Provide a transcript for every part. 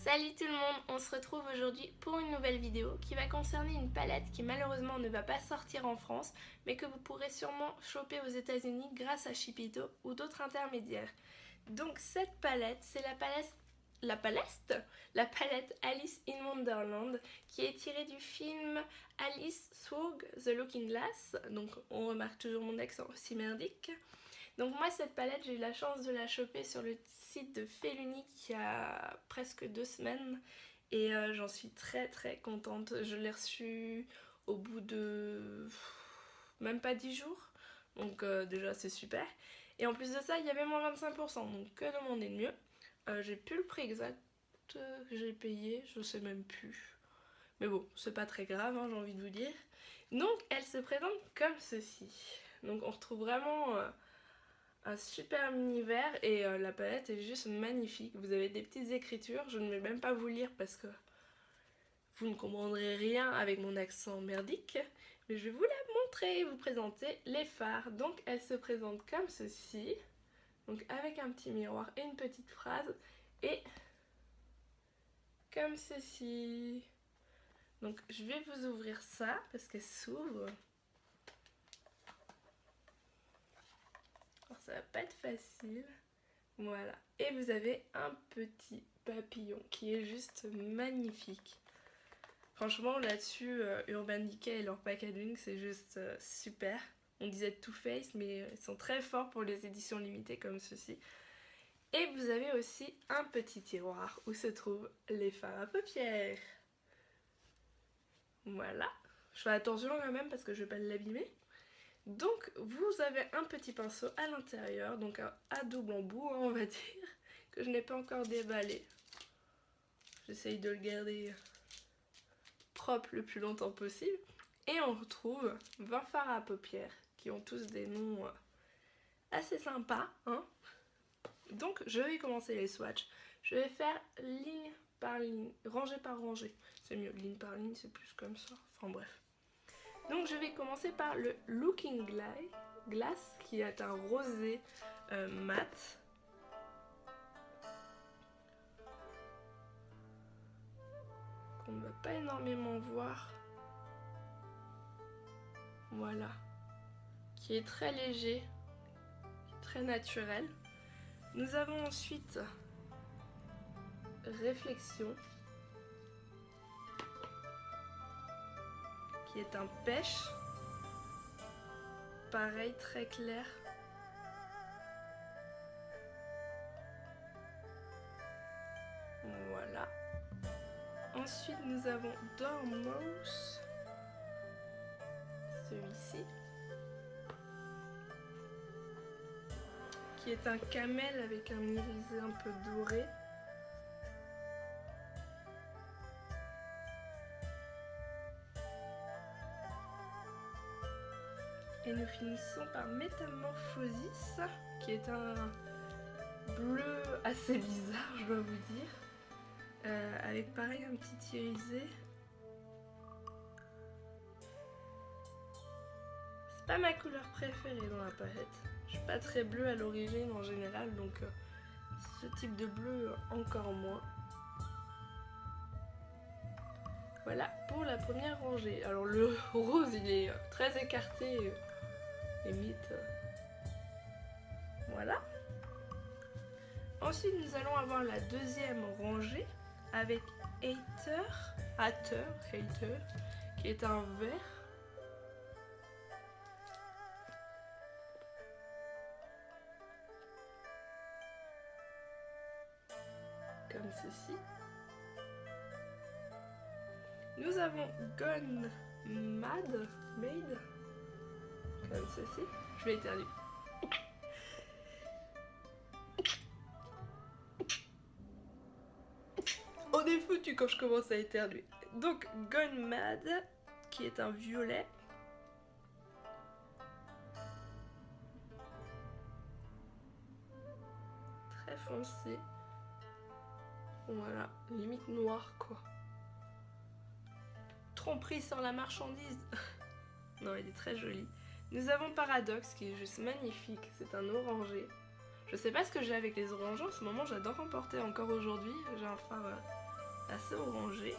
Salut tout le monde, on se retrouve aujourd'hui pour une nouvelle vidéo qui va concerner une palette qui malheureusement ne va pas sortir en France mais que vous pourrez sûrement choper aux États-Unis grâce à Shipito ou d'autres intermédiaires. Donc cette palette, c'est la palette Alice in Wonderland qui est tirée du film Alice Through the Looking Glass, donc on remarque toujours mon accent aussi merdique. Donc moi cette palette j'ai eu la chance de la choper sur le site de Félunique il y a presque 2 semaines et j'en suis très contente. Je l'ai reçue au bout de même pas 10 jours, donc déjà c'est super. Et en plus de ça il y avait moins 25%, donc que demander de mieux. J'ai plus le prix exact que j'ai payé, je sais même plus. Mais bon, c'est pas très grave, hein, j'ai envie de vous dire. Donc elle se présente comme ceci. Donc on retrouve vraiment un super univers et la palette est juste magnifique. Vous avez des petites écritures, je ne vais même pas vous lire parce que vous ne comprendrez rien avec mon accent merdique, mais je vais vous la montrer et vous présenter les fards. Donc elle se présente comme ceci, donc avec un petit miroir et une petite phrase, et comme ceci. Donc je vais vous ouvrir ça parce qu'elle s'ouvre. Alors ça va pas être facile. Voilà. Et vous avez un petit papillon qui est juste magnifique. Franchement là-dessus, Urban Decay et leur packaging c'est juste super. On disait Too Faced mais ils sont très forts pour les éditions limitées comme ceci. Et vous avez aussi un petit tiroir où se trouvent les fards à paupières. Voilà. Je fais attention quand même parce que je vais pas l'abîmer. Donc vous avez un petit pinceau à l'intérieur, donc à double embout on va dire, que je n'ai pas encore déballé. J'essaye de le garder propre le plus longtemps possible. Et on retrouve 20 fards à paupières qui ont tous des noms assez sympas, hein. Donc je vais commencer les swatchs. Je vais faire ligne par ligne, rangée par rangée. C'est mieux, ligne par ligne c'est plus comme ça, enfin bref. Donc je vais commencer par le Looking Glass qui est un rosé mat. Qu'on ne va pas énormément voir. Voilà. Qui est très léger, très naturel. Nous avons ensuite Réflexion qui est un pêche. Pareil, très clair. Voilà. Ensuite, nous avons Dormouse, celui-ci, qui est un camel avec un irisé un peu doré. Et nous finissons par Métamorphosis, qui est un bleu assez bizarre, je dois vous dire. Avec pareil un petit irisé. C'est pas ma couleur préférée dans la palette. Je suis pas très bleue à l'origine en général, donc ce type de bleu encore moins. Voilà pour la première rangée. Alors le rose il est très écarté, limite. Voilà. Ensuite nous allons avoir la deuxième rangée avec Hater, qui est un vert. Comme ceci. Nous avons Gone Made, comme ceci. Je vais éternuer. On est foutu quand je commence à éternuer. Donc Gone Mad, qui est un violet. Très foncé. Voilà, limite noir quoi. Tromperie sur la marchandise. Non, il est très joli. Nous avons Paradoxe qui est juste magnifique. C'est un orangé. Je sais pas ce que j'ai avec les orangés en ce moment, j'adore en porter encore aujourd'hui. J'ai un fard assez orangé.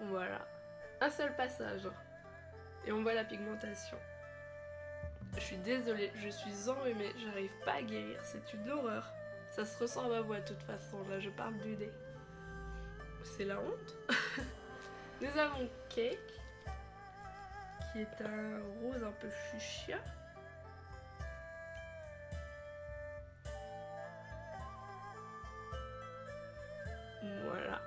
Voilà, un seul passage. Et on voit la pigmentation. Je suis désolée, je suis enrhumée, j'arrive pas à guérir, c'est une horreur. Ça se ressent à ma voix de toute façon, là je parle du nez. C'est la honte. Nous avons Cake, qui est un rose un peu fuchsia. Voilà.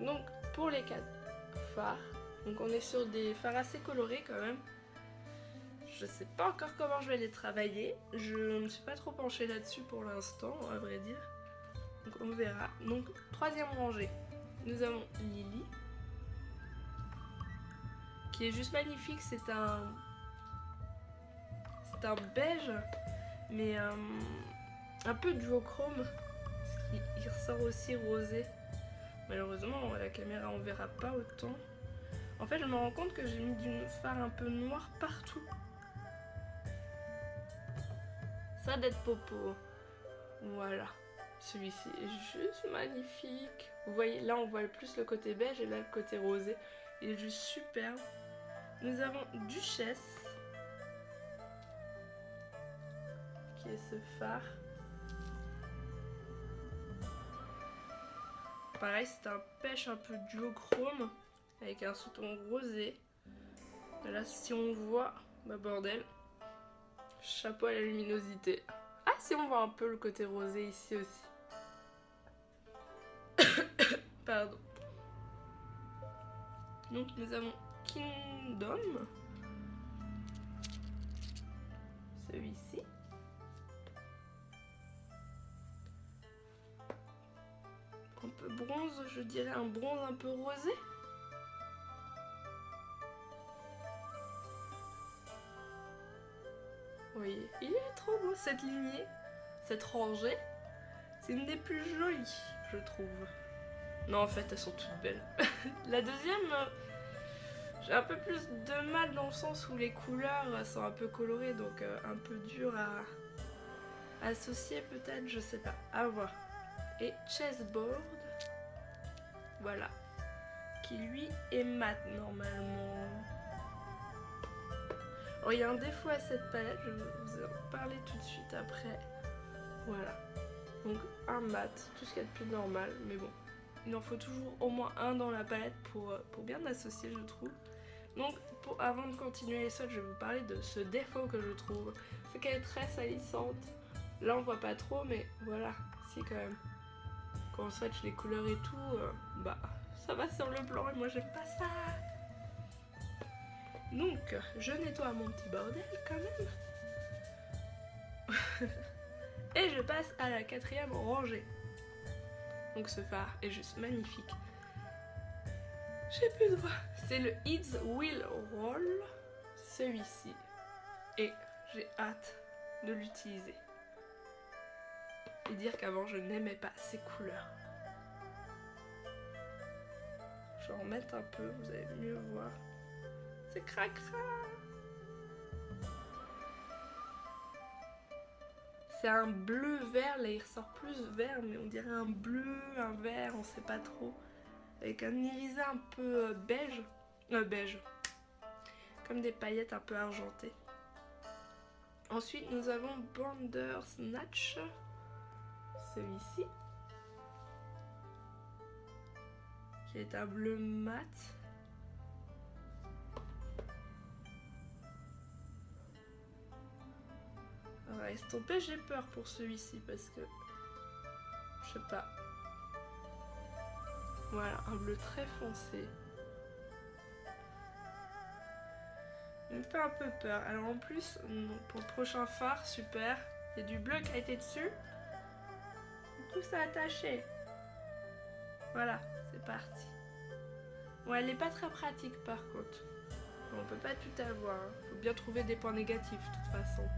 Donc pour les 4 fards, donc on est sur des fards assez colorés quand même. Je sais pas encore comment je vais les travailler. Je ne me suis pas trop penchée là-dessus pour l'instant, à vrai dire. Donc on verra. Donc troisième rangée, nous avons Lily, qui est juste magnifique. C'est un beige, mais un peu duochrome, parce qu'il ressort aussi rosé. Malheureusement, à la caméra, on verra pas autant. En fait, je me rends compte que j'ai mis du fard un peu noir partout. Ça d'être popo. Voilà. Celui-ci est juste magnifique. Vous voyez, là, on voit plus le côté beige et là, le côté rosé. Il est juste superbe. Nous avons Duchesse, qui est ce phare. Pareil, c'est un pêche un peu duochrome avec un sous-ton rosé. Et là, si on voit, bah bordel, chapeau à la luminosité. Ah, si on voit un peu le côté rosé ici aussi. Pardon. Donc nous avons Kingdom, celui-ci. Un peu bronze, je dirais un bronze un peu rosé. Vous voyez, il est trop beau cette lignée, cette rangée. C'est une des plus jolies, je trouve. Non, en fait, elles sont toutes belles. La deuxième, j'ai un peu plus de mal dans le sens où les couleurs sont un peu colorées, donc un peu dur à associer peut-être, je sais pas, à voir. Et Chessboard, voilà, qui lui est mat normalement. Alors, il y a un défaut à cette palette, je vais vous en parler tout de suite après. Voilà, donc un mat, tout ce qu'il y a de plus normal, mais bon. Il en faut toujours au moins un dans la palette pour bien associer, je trouve. Donc avant de continuer les swatchs, je vais vous parler de ce défaut que je trouve. C'est qu'elle est très salissante. Là on voit pas trop, mais voilà, si quand même. Quand on swatch les couleurs et tout, bah ça va sur le blanc et moi j'aime pas ça. Donc je nettoie mon petit bordel quand même. Et je passe à la 4e rangée. Donc ce phare est juste magnifique. J'ai plus de voix. C'est le It's Will Roll, celui-ci. Et j'ai hâte de l'utiliser. Et dire qu'avant je n'aimais pas ces couleurs. Je vais en mettre un peu, vous allez mieux voir. C'est cracra. C'est un bleu vert, là il ressort plus vert, mais on dirait un bleu, un vert, on sait pas trop. Avec un irisé un peu beige, beige, comme des paillettes un peu argentées. Ensuite nous avons Bandersnatch, celui-ci, qui est un bleu mat. On va estomper, j'ai peur pour celui-ci parce que, je sais pas. Voilà, un bleu très foncé. Il me fait un peu peur. Alors en plus, pour le prochain phare, super, il y a du bleu qui a été dessus. Tout ça attaché. Voilà, c'est parti. Bon, elle n'est pas très pratique par contre. On peut pas tout avoir. Hein. Faut bien trouver des points négatifs de toute façon.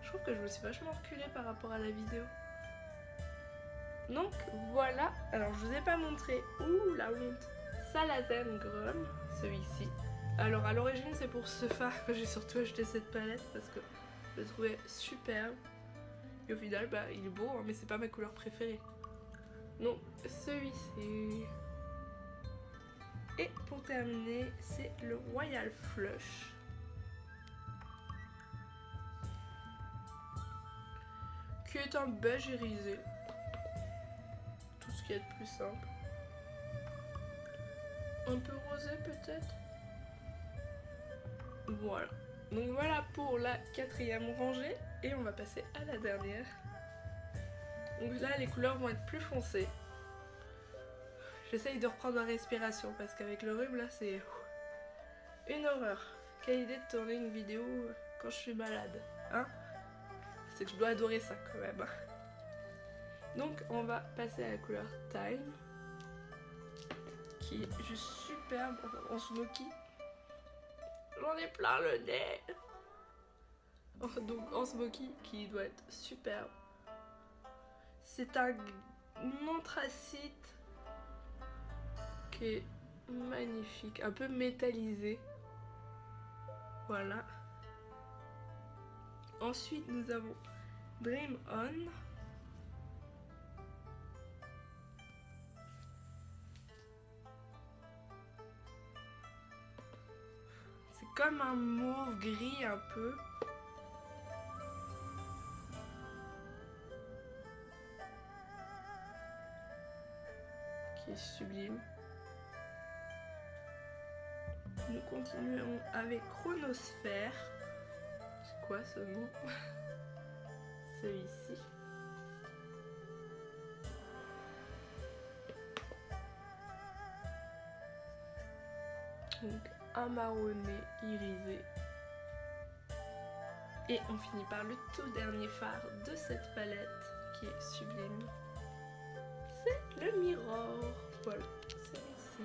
Je trouve que je me suis vachement reculée par rapport à la vidéo. Donc voilà, alors je vous ai pas montré, ouh la honte, Salazen Grum, celui-ci. Alors à l'origine c'est pour ce phare que j'ai surtout acheté cette palette parce que je le trouvais superbe. Et au final, bah, il est beau, hein, mais c'est pas ma couleur préférée. Donc, celui-ci. Et pour terminer, c'est le Royal Flush. Qui est un beige irisé. Tout ce qui est de plus simple. Un peu rosé peut-être. Voilà. Donc voilà pour la 4e rangée. Et on va passer à la dernière. Donc là, les couleurs vont être plus foncées. J'essaye de reprendre ma respiration parce qu'avec le rhume, là, c'est une horreur. Quelle idée de tourner une vidéo quand je suis malade, hein? C'est que je dois adorer ça quand même. Donc, on va passer à la couleur Time, qui est juste superbe en smoky. J'en ai plein le nez. Donc, en smoky, qui doit être superbe. C'est un anthracite qui est magnifique, un peu métallisé. Voilà. Ensuite, nous avons Dream On. C'est comme un mauve gris un peu. Qui est sublime. Nous continuons avec Chronosphère. C'est quoi ce mot? Celui-ci. Donc un marronné irisé. Et on finit par le tout dernier phare de cette palette qui est sublime. C'est le Mirror. Voilà, celui-ci.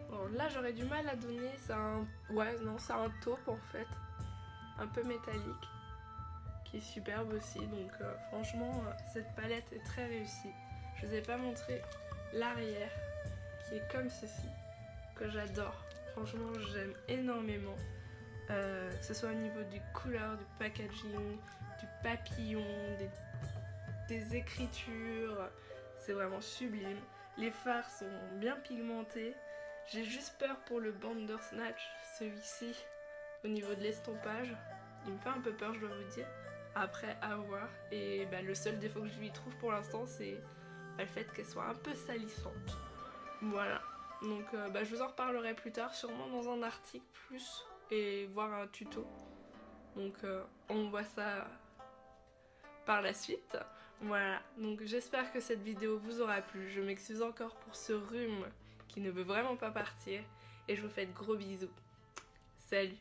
Bon, là j'aurais du mal à donner, c'est un... Ouais, non, c'est un taupe en fait. Un peu métallique. Qui est superbe aussi, donc franchement, cette palette est très réussie. Je vous ai pas montré l'arrière, qui est comme ceci, que j'adore. Franchement, j'aime énormément. Que ce soit au niveau du couleur, du packaging, du papillon, des écritures, c'est vraiment sublime. Les fards sont bien pigmentés. J'ai juste peur pour le Bandersnatch, celui-ci, au niveau de l'estompage. Il me fait un peu peur, je dois vous dire. Après, à voir. Et bah, le seul défaut que je lui trouve pour l'instant, c'est le fait qu'elle soit un peu salissante. Voilà. Donc bah, je vous en reparlerai plus tard, sûrement dans un article plus, et voir un tuto. Donc on voit ça par la suite. Voilà, donc j'espère que cette vidéo vous aura plu. Je m'excuse encore pour ce rhume qui ne veut vraiment pas partir. Et je vous fais de gros bisous. Salut!